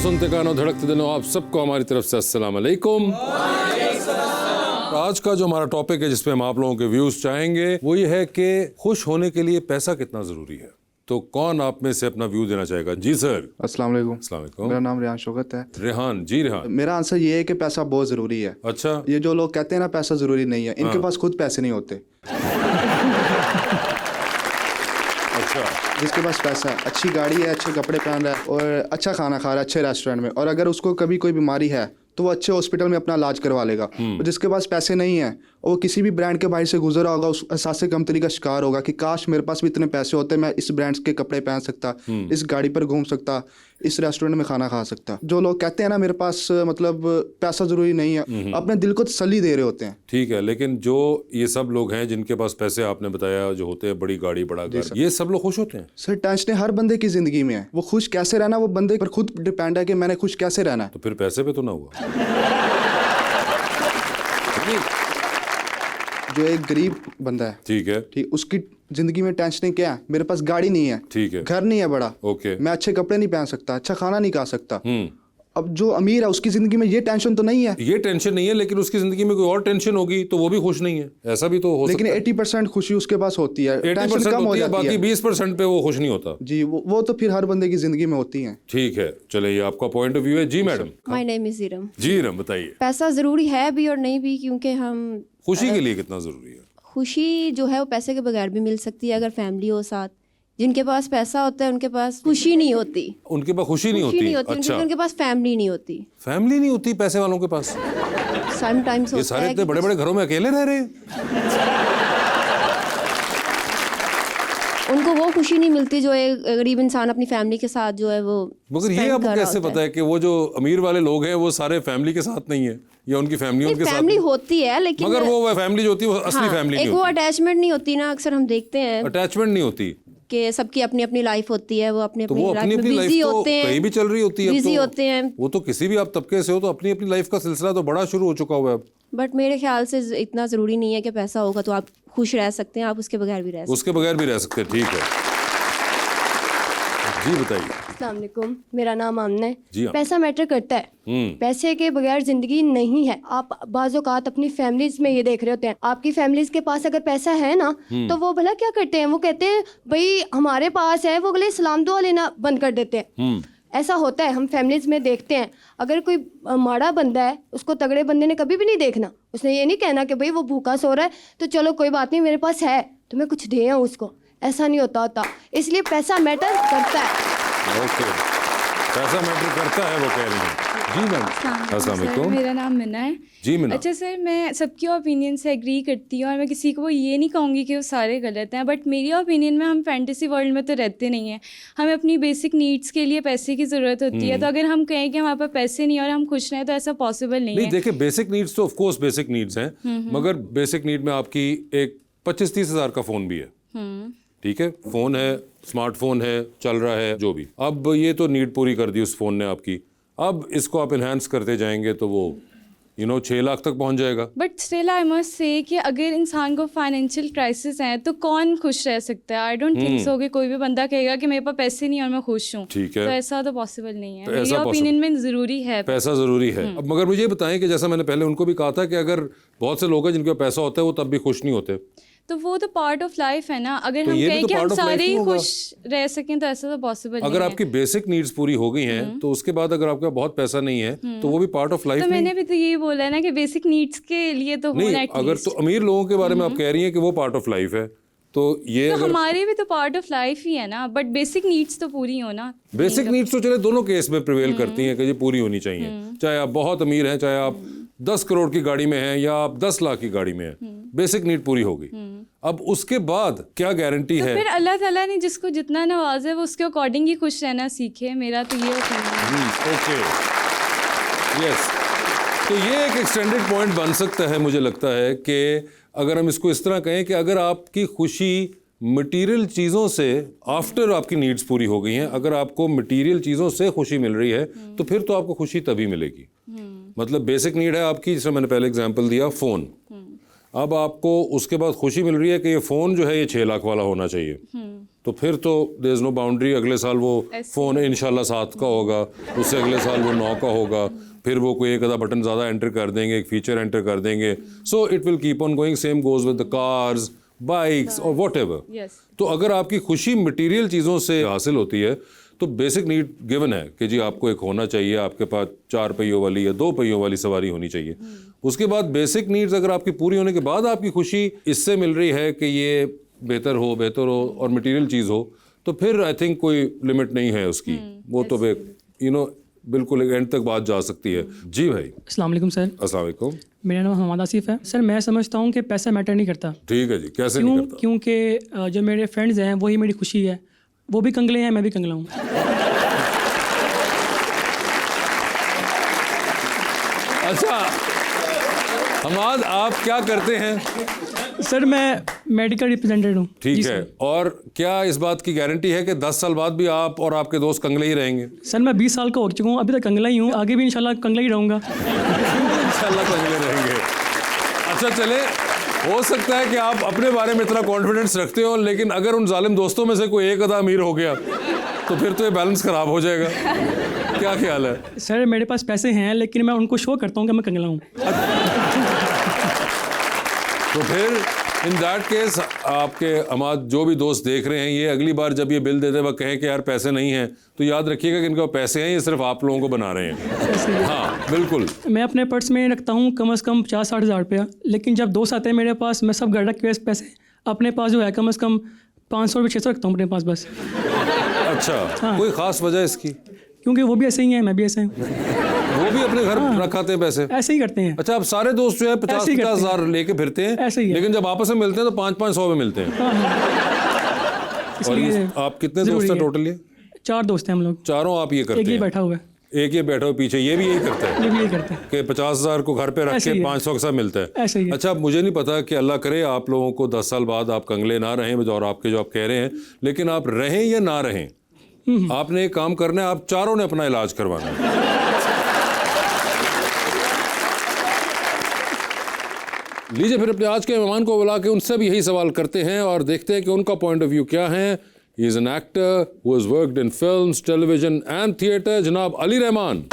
सुनते कानों धड़कते दिलों, आप सबको हमारी तरफ से अस्सलाम वालेकुम। आज का जो हमारा टॉपिक है जिसपे हम आप लोगों के व्यूज चाहेंगे वो ये है कि खुश होने के लिए पैसा कितना जरूरी है। तो कौन आप में से अपना व्यू देना चाहेगा? जी सर। अस्सलाम वालेकुम। अस्सलाम वालेकुम। मेरा नाम रेहान शौकत है। रेहान जी। रेहान, मेरा आंसर ये है कि पैसा बहुत ज़रूरी है। अच्छा। ये जो लोग कहते हैं ना पैसा ज़रूरी नहीं है, इनके पास खुद पैसे नहीं होते। अच्छा। जिसके पास पैसा है, अच्छी गाड़ी है, अच्छे कपड़े पहन रहा है और अच्छा खाना खा रहा है अच्छे रेस्टोरेंट में, और अगर उसको कभी कोई बीमारी है तो वो अच्छे हॉस्पिटल में अपना इलाज करवा लेगा। और जिसके पास पैसे नहीं है वो किसी भी ब्रांड के बाहर से गुजरा होगा, उस एहसास कमतरी का शिकार होगा कि काश मेरे पास भी इतने पैसे होते, मैं इस ब्रांड के कपड़े पहन सकता, इस गाड़ी पर घूम सकता, इस रेस्टोरेंट में खाना खा सकता। जो लोग कहते हैं ना मेरे पास मतलब पैसा जरूरी नहीं है, अपने दिल को तसल्ली दे रहे होते हैं। ठीक है, लेकिन जो ये सब लोग हैं जिनके पास पैसे आपने बताया जो होते हैं, बड़ी गाड़ी बड़ा घर, ये सब लोग खुश होते हैं? सर टेंशन हर बंदे की जिंदगी में है, वो खुश कैसे रहना वो बंदे पर खुद डिपेंड है कि मैंने खुश कैसे रहना है। तो फिर पैसे पे तो ना हुआ। जो एक गरीब बंदा है, ठीक है, ठीक, उसकी जिंदगी में टेंशन क्या है? मेरे पास गाड़ी नहीं है, ठीक है, घर नहीं है बड़ा, ओके, मैं अच्छे कपड़े नहीं पहन सकता, अच्छा खाना नहीं खा सकता। अब जो अमीर है उसकी जिंदगी में ये टेंशन तो नहीं है। ये टेंशन नहीं है, लेकिन उसकी जिंदगी में कोई और टेंशन होगी तो वो भी खुश नहीं है, ऐसा भी तो हो लेकिन सकता है। 80% खुशी उसके पास होती है, 80% कम हो होती है, जाती बाकी है। 20% पे वो खुश नहीं होता। जी वो तो फिर हर बंदे की जिंदगी में होती है। ठीक है, चले ये आपका पॉइंट ऑफ व्यू है। जी madam. My name is Iram. जी इरम, बताइए पैसा ज़रूरी है भी और नहीं भी, क्योंकि हम खुशी के लिए कितना जरूरी है? खुशी जो है वो पैसे के बगैर भी मिल सकती है अगर फैमिली हो साथ। जिनके पास पैसा होता है उनके पास खुशी नहीं होती। उनके पास खुशी नहीं होती। अच्छा, उनके पास फैमिली नहीं होती। फैमिली नहीं होती पैसे वालों के पास? समटाइम्स ये सारे इतने बड़े बड़े घरों में अकेले रह रहे हैं। उनको वो खुशी नहीं मिलती जो एक गरीब इंसान अपनी फैमिली के साथ जो है वो। मगर ये आपको कैसे पता है कि वो जो अमीर वाले लोग हैं वो सारे फैमिली के साथ नहीं है, या उनकी फैमिली उनके साथ? फैमिली होती है लेकिन मगर वो फैमिली जो होती है वो असली फैमिली नहीं होती। वो होती। अटैचमेंट नहीं होती ना, अक्सर हम देखते हैं अटैचमेंट नहीं होती कि सबकी अपनी अपनी लाइफ होती है, वो अपनी तो वो अपनी अपनी लाइफ में अपनी लाइफ बिजी तो होते हैं, कहीं भी चल रही होती है, बिजी तो होते हैं। वो तो किसी भी आप तबके से हो तो अपनी अपनी लाइफ का सिलसिला तो बड़ा शुरू हो चुका हुआ है अब। बट मेरे ख्याल से इतना ज़रूरी नहीं है कि पैसा होगा तो आप खुश रह सकते हैं, आप उसके बगैर भी रह सकते हैं। उसके बगैर भी रह सकते हैं। ठीक है, जी बताइए। अस्सलाम वालेकुम, मेरा नाम आमना है। जी पैसा मैटर करता है, पैसे के बगैर जिंदगी नहीं है। आप बाज़ औक़ात अपनी फैमिलीज में ये देख रहे होते हैं, आपकी फैमिलीज के पास अगर पैसा है ना तो वो भला क्या करते हैं, वो कहते हैं भाई हमारे पास है, वो अगले सलाम दुआ लेना बंद कर देते हैं। ऐसा होता है, हम फैमिलीज में देखते हैं। अगर कोई माड़ा बंदा है उसको तगड़े बंदे ने कभी भी नहीं देखना, उसने ये नहीं कहना कि भाई वो भूखा सो रहा है तो चलो कोई बात नहीं मेरे पास है तो मैं कुछ दे आऊँ उसको, ऐसा नहीं होता। इसलिए पैसा मैटर करता है। ओके, पैसा मैटर करता है वो कह रही हैं। जी मैम। अस्सलाम वालेकुम। मेरा नाम मिना है। जी मिना। अच्छा सर, मैं सबकी ओपिनियन से एग्री करती हूँ और मैं किसी को ये नहीं कहूँगी कि वो सारे गलत हैं, बट मेरी ओपिनियन में हम फैंटेसी वर्ल्ड में तो रहते नहीं हैं। हमें अपनी बेसिक नीड्स के लिए पैसे की ज़रूरत होती है, तो अगर हम कहें कि हमारे पास पैसे नहीं और हम खुश रहें तो ऐसा पॉसिबल नहीं है। देखिए, बेसिक नीड्स तो ऑफकोर्स बेसिक नीड्स हैं, मगर बेसिक नीड में आपकी एक 25-30 हज़ार का फ़ोन भी है। ठीक है, फ़ोन है, स्मार्टफोन है, चल रहा है, जो भी। अब ये तो नीड पूरी कर दी उस फ़ोन ने आपकी, अब इसको आप इन्हांस करते जाएंगे तो वो 6 लाख तक पहुंच जाएगा। But still I must say कि अगर इंसान को फाइनेंशियल क्राइसिस है तो कौन खुश रह सकता है? आई डोंट थिंक सो कि कोई भी बंदा कहेगा कि मेरे पास पैसे नहीं और मैं खुश हूँ। ठीक है, तो ऐसा तो पॉसिबल नहीं है। तो मेरी ओपिनियन में ज़रूरी है पैसा ज़रूरी है। अब मगर मुझे बताएं कि जैसा मैंने पहले उनको भी कहा था कि अगर बहुत से लोग हैं जिनके पास पैसा होता है वो तब भी खुश नहीं होते, तो वो तो पार्ट ऑफ लाइफ है ना। अगर तो हम कहें तो कि हम सारे ही होगा। खुश रह सकें तो ऐसा तो पॉसिबल नहीं है। अगर आपकी बेसिक नीड्स पूरी हो गई हैं तो उसके बाद अगर आपका बहुत पैसा नहीं है तो वो भी पार्ट ऑफ लाइफ तो मैंने भी तो यही बोला है ना कि बेसिक नीड्स के लिए तो होना नहीं। अगर तो अमीर लोगों के बारे में आप कह रही हैं कि वो पार्ट ऑफ लाइफ है, तो ये तो अगर हमारे भी तो पार्ट ऑफ लाइफ ही है ना, बट बेसिक नीड्स तो पूरी हो ना। बेसिक नीड्स तो चले दोनों केस में प्रिवेल करती हैं कि ये पूरी होनी चाहिए, चाहे आप बहुत अमीर हैं, चाहे आप 10 करोड़ की गाड़ी में हैं या आप 10 लाख की गाड़ी में हैं, बेसिक नीड पूरी हो गई। अब उसके बाद क्या गारंटी तो है? फिर अल्लाह ताला ने जिसको जितना नवाजा है वो उसके अकॉर्डिंग ही खुश रहना सीखे। मेरा तो ये ओपिनियन है। Okay, yes. तो ये एक एक्सटेंडेड पॉइंट बन सकता है, मुझे लगता है कि अगर हम इसको इस तरह कहें कि अगर आपकी खुशी मटेरियल चीज़ों से आफ्टर आपकी नीड्स पूरी हो गई हैं, अगर आपको मटेरियल चीज़ों से खुशी मिल रही है तो फिर तो आपको खुशी तभी मिलेगी। मतलब बेसिक नीड है आपकी, जैसे मैंने पहले एग्जांपल दिया फ़ोन, अब आपको उसके बाद खुशी मिल रही है कि ये फ़ोन जो है ये 6 लाख वाला होना चाहिए, तो फिर तो देयर इज नो बाउंड्री, अगले साल वो फ़ोन इंशाल्लाह 7 का होगा, उससे अगले साल वो 9 का होगा, फिर वो कोई एक आधा बटन ज़्यादा एंटर कर देंगे, एक फीचर एंटर कर देंगे, so it will keep on going, same goes with the cars, bikes और वॉट एवर। Yes. तो अगर आपकी खुशी मटेरियल चीज़ों से हासिल होती है तो बेसिक नीड गिवन है कि जी आपको एक होना चाहिए, आपके पास 4 पहियों वाली या 2 पहियों वाली सवारी होनी चाहिए। उसके बाद बेसिक नीड्स अगर आपकी पूरी होने के बाद आपकी खुशी इससे मिल रही है कि ये बेहतर हो और मटेरियल चीज़ हो, तो फिर आई थिंक कोई लिमिट नहीं है उसकी। वो तो बिल्कुल एक एंड तक बात जा सकती है। जी भाई। अस्सलाम वालेकुम सर। अस्सलाम वालेकुम। मेरा नाम हमाद आसिफ है सर। मैं समझता हूँ कि पैसा मैटर नहीं करता। ठीक है जी, कैसे नहीं करता? क्योंकि जो मेरे फ्रेंड्स हैं वही मेरी खुशी है। वो भी कंगले हैं, मैं भी कंगला हूँ। अच्छा हमाद, आप क्या करते हैं? सर मैं मेडिकल रिप्रेजेंटेटिव हूँ। ठीक जी है, सर। और क्या इस बात की गारंटी है कि 10 साल बाद भी आप और आपके दोस्त कंगले ही रहेंगे? सर मैं 20 साल का हो चुका हूँ, अभी तक कंगला ही हूँ, आगे भी इंशाल्लाह कंगला ही रहूँगा। इंशाल्लाह कंगले रहेंगे। अच्छा चले, हो सकता है कि आप अपने बारे में इतना कॉन्फिडेंस रखते हो, लेकिन अगर उन जालिम दोस्तों में से कोई एक आधा अमीर हो गया तो फिर तो ये बैलेंस खराब हो जाएगा। क्या ख्याल है? सर मेरे पास पैसे हैं लेकिन मैं उनको शो करता हूँ कि मैं कंगला हूँ। तो फिर इन दैट केस आपके हमारे जो भी दोस्त देख रहे हैं, ये अगली बार जब ये बिल देते वक्त कहें कि यार पैसे नहीं हैं, तो याद रखिएगा कि इनके पैसे हैं, ये सिर्फ आप लोगों को बना रहे हैं। हाँ बिल्कुल। मैं अपने पर्स में रखता हूँ कम से कम 50-60 हज़ार रुपया, लेकिन जब दोस्त आते हैं मेरे पास, मैं सब घर रख के पैसे अपने पास जो है कम से कम 500 रुपये 600 रखता हूँ अपने पास बस। अच्छा कोई ख़ास वजह इसकी? क्योंकि वो भी ऐसे ही हैं, मैं भी ऐसे हूँ। वो भी अपने घर रखाते हैं पैसे? ऐसे ही करते हैं। अच्छा, अब सारे दोस्त जो है 50-50 हज़ार लेके फिरते हैं, ऐसे ही है। लेकिन जब आपस में मिलते हैं तो 500-500 में मिलते हैं। और इसलिए आप कितने दोस्त हैं टोटल? ये 4 दोस्त हैं हम लोग। चारों आप ये करते एक ही हैं? बैठा हुआ है। एक ये बैठा हुआ पीछे, ये भी यही करता है? ये भी यही करते हैं कि 50,000 को घर पे रख ऐसे के ही है। 500 के साथ मिलता है। ऐसे ही है। अच्छा, मुझे नहीं पता कि अल्लाह करे आप लोगों को 10 साल बाद आप कंगले ना रहें और आपके जो आप कह रहे हैं, लेकिन आप रहें या ना रहें, आपने एक काम करना है, आप चारों ने अपना इलाज करवाना है। लीजिए फिर अपने आज के मेहमान को बुला के उनसे भी यही सवाल करते हैं और देखते हैं कि उनका पॉइंट ऑफ व्यू क्या है। He is an actor who has worked in films, television and theatre, जनाब अली रहमान।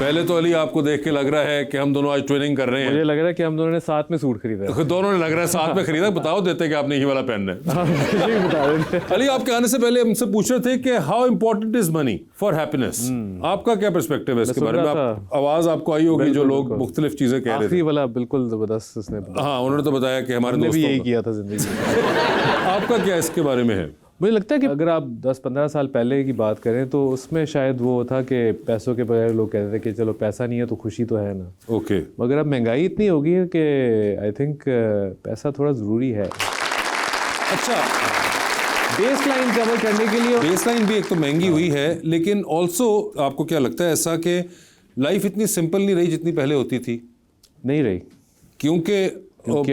पहले तो अली आपको देख के लग रहा है कि हम दोनों आज ट्रेनिंग कर रहे हैं। मुझे लग रहा है कि हम दोनों ने साथ में सूट खरीदा है। दोनों ने लग रहा है साथ में खरीदा। बताओ देते कि आपने ये वाला पहनना है। नहीं बता रहे थे। अली, आपके आने से पहले हमसे पूछ रहे थे कि how important is money for happiness. आपका क्या पर्सपेक्टिव है इसके बारे में? आवाज आपको आई होगी जो लोग मुख्तलिफ चीजें कह रहे थे। आखिरी वाला बिल्कुल जबरदस्त उसने हाँ, उन्होंने तो बताया कि हमारे भी दोस्तों यही का। किया था जिंदगी में। आपका क्या इसके बारे में है? मुझे लगता है कि अगर आप 10-15 साल पहले की बात करें तो उसमें शायद वो था कि पैसों के बगैर लोग कहते थे कि चलो पैसा नहीं है तो खुशी तो है ना। ओके। मगर अब महंगाई इतनी हो गई है कि आई थिंक पैसा थोड़ा ज़रूरी है। अच्छा, बेस लाइन कवर करने के लिए। बेस लाइन भी एक तो महंगी हुई है, लेकिन ऑल्सो आपको क्या लगता है ऐसा कि लाइफ इतनी सिंपल नहीं रही जितनी पहले होती थी? नहीं रही, क्योंकि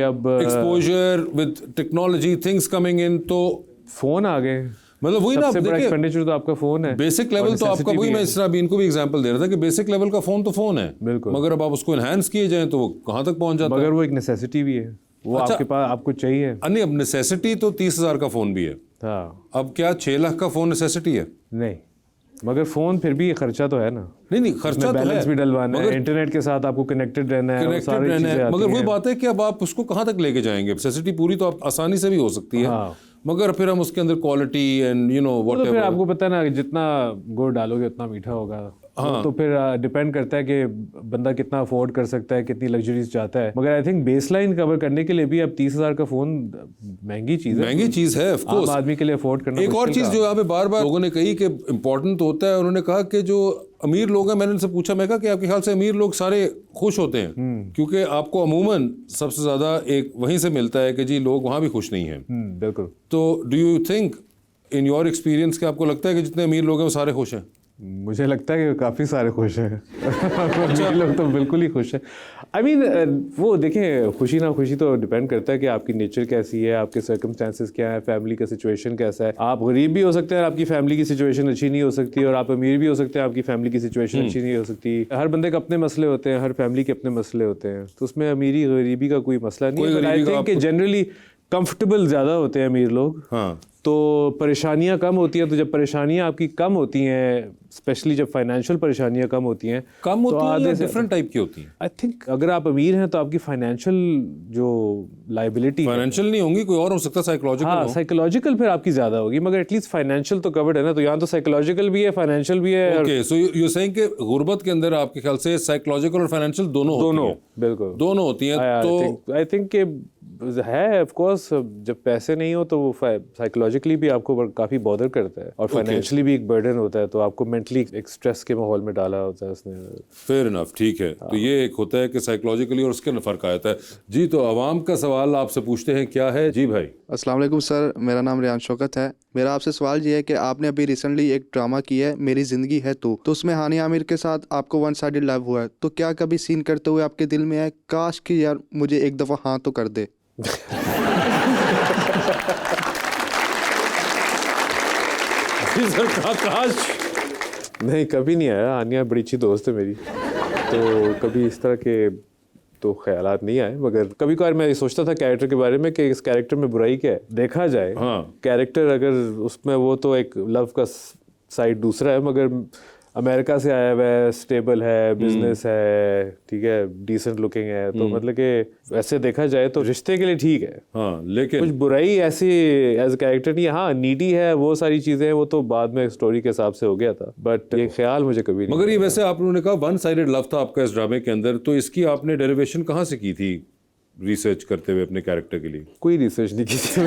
अब exposure with technology, things coming in, तो फ़ोन आ गए। मतलब वही ना, सबसे बड़ा देखिए एक्सपेंडिचर तो आपका फ़ोन है। बेसिक लेवल तो आपका वही, मैं इस तरह भी इनको भी एग्जांपल दे रहा था कि बेसिक लेवल का फोन तो फोन है बिल्कुल, मगर अब आप उसको एनहांस किए जाएं तो वो कहाँ तक पहुंच जाता है? मगर वो एक नेसेसिटी भी है, वो अच्छा, आपके पास आपको चाहिए। नहीं, अब नेसेसिटी तो 30,000 का फोन भी है। हाँ, अब क्या 6 लाख का फोन नेसेसिटी है? नहीं, मगर फ़ोन फिर भी खर्चा तो है ना। नहीं, खर्चा तो बैलेंस है, भी डलवाना है, मगर इंटरनेट के साथ आपको कनेक्टेड रहना है, कनेक्टेड सारी रहना चीज़ें है, आती मगर वही हैं। बात है कि अब आप उसको कहाँ तक लेके जाएंगे? नेसेसिटी पूरी तो आप आसानी से भी हो सकती है, हाँ। मगर फिर हम उसके अंदर क्वालिटी एंड तो फिर व्हाटएवर। आपको पता है ना, जितना गुड़ डालोगे उतना मीठा होगा। हाँ। तो फिर डिपेंड करता है कि बंदा कितना अफोर्ड कर सकता है, कितनी लग्जरीज चाहता है। मगर I think base line cover करने के लिए भी अब 30,000 का फ़ोन महंगी चीज़ है। महंगी चीज़ है, ऑफ कोर्स। आम आदमी के लिए अफोर्ड करना एक और मुश्किल चीज़ काम जो यहाँ पे बार बार लोगों ने कही कि इम्पोर्टेंट तो होता है, उन्होंने कहा कि जो अमीर लोग हैं, मैंने उनसे पूछा, मैं कहा कि आपके ख्याल से अमीर लोग सारे खुश होते हैं? क्योंकि आपको अमूमन सबसे ज़्यादा एक वहीं से मिलता है कि जी लोग वहाँ भी खुश नहीं हैं। बिल्कुल। तो do you think in your experience कि आपको लगता है कि जितने अमीर लोग हैं वो सारे खुश हैं? मुझे लगता है कि काफ़ी सारे खुश हैं अमीर लोग तो बिल्कुल ही खुश हैं। आई मीन वो देखें, खुशी ना खुशी तो डिपेंड करता है कि आपकी नेचर कैसी है, आपके सर्कमस्टेंसेस क्या है, फैमिली का सिचुएशन कैसा है। आप गरीब भी हो सकते हैं, आपकी फैमिली की सिचुएशन अच्छी नहीं हो सकती, और आप अमीर भी हो सकते हैं, आपकी फैमिली की सिचुएशन अच्छी नहीं हो सकती। हर बंदे के अपने मसले होते हैं, हर फैमिली के अपने मसले होते हैं, तो उसमें अमीरी गरीबी का कोई मसला नहीं है। आई थिंक कि जनरली कंफर्टेबल ज़्यादा होते हैं अमीर लोग, हाँ, तो परेशानियां कम होती हैं। तो जब परेशानियां आपकी कम होती हैं, स्पेशली जब फाइनेंशियल परेशानियां कम होती हैं, कम तो होती है आधे या से डिफरेंट टाइप की होती हैं? आई थिंक अगर आप अमीर हैं तो आपकी फाइनेंशियल जो लाइबिलिटी, फाइनेंशियल नहीं होंगी, कोई और हो सकता है, साइकोलॉजिकल हाँ हो। साइकोलॉजिकल फिर आपकी ज़्यादा होगी, मगर एटलीस्ट फाइनेंशियल तो कवर्ड है ना। तो यहाँ तो साइकोलॉजिकल भी है, फाइनेंशियल भी है। ओके, सो यू सेइंग कि गुर्बत के अंदर आपके ख्याल से साइकोलॉजिकल और फाइनेंशियल दोनों होती दोनों हैं? बिल्कुल दोनों होती हैं। तो आई थिंक कि है ऑफ कोर्स, जब पैसे नहीं हो तो वो साइकोलॉजिकली भी आपको काफ़ी बॉदर करता है, और फाइनेंशियली भी एक बर्डन होता है, तो आपको मेंटली एक स्ट्रेस के माहौल में डाला होता है उसने। फेयर इनफ, ठीक है। तो ये एक होता है कि साइकोलॉजिकली और उसके फ़र्क आता है। जी, तो आवाम का सवाल आपसे पूछते हैं, क्या है? जी भाई। अस्सलाम वालेकुम सर, मेरा नाम रियान शौकत है। मेरा आपसे सवाल ये है कि आपने अभी रिसेंटली एक ड्रामा किया है, मेरी ज़िंदगी है तो उसमें हानिया आमिर के साथ आपको वन साइडेड लव हुआ है, तो क्या कभी सीन करते हुए आपके दिल में है काश कि यार मुझे एक दफ़ा हाँ तो कर दे? जी सर, काश। नहीं, कभी नहीं आया। आनिया बड़ी अच्छी दोस्त है मेरी, तो कभी इस तरह के तो ख्यालात नहीं आए, मगर कभी कभार मैं सोचता था कैरेक्टर के बारे में कि इस कैरेक्टर में बुराई क्या है। देखा जाए हाँ, कैरेक्टर अगर उसमें वो तो एक लव का साइड दूसरा है, मगर अमेरिका से आया हुआ है, स्टेबल है, बिजनेस है, ठीक है, डिसेंट लुकिंग है, तो मतलब कि ऐसे देखा जाए तो रिश्ते के लिए ठीक है। हाँ, लेकिन कुछ बुराई ऐसी एज अ कैरेक्टर नहीं है। हाँ, नीडी है, वो सारी चीज़ें, वो तो बाद में स्टोरी के हिसाब से हो गया था, बट ये ख्याल मुझे कभी नहीं। मगर ये वैसे आप लोगों ने कहा वन साइडेड लव था आपका इस ड्रामे के अंदर, तो इसकी आपने डेरिवेशन कहाँ से की थी रिसर्च करते हुए अपने कैरेक्टर के लिए? कोई रिसर्च नहीं की थी।